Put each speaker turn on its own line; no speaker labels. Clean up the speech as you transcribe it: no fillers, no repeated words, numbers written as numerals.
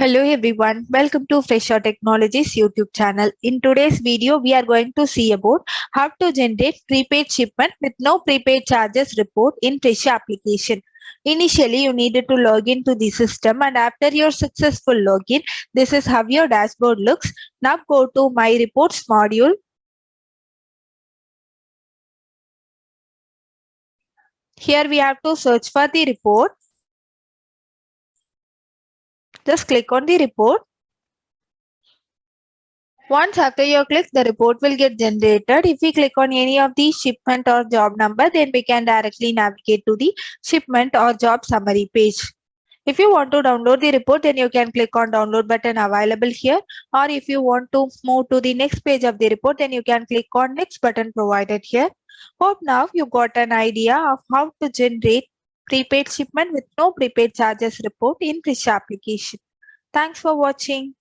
Hello everyone, welcome to Fresa Technologies YouTube channel. In today's video, we are going to see about how to generate prepaid shipment with no prepaid charges report in Fresa application. Initially, you needed to log into the system, and after your successful login, this is how your dashboard looks. Now go to My Reports module. Here we have to search for the report. Just click on the report. Once after you click, the report will get generated. If we click on any of the shipment or job number, then we can directly navigate to the shipment or job summary page. If you want to download the report, then you can click on download button available here. Or if you want to move to the next page of the report, then you can click on next button provided here. Hope now you got an idea of how to generate prepaid shipment with no prepaid charges report in Fresa application. Thanks for watching.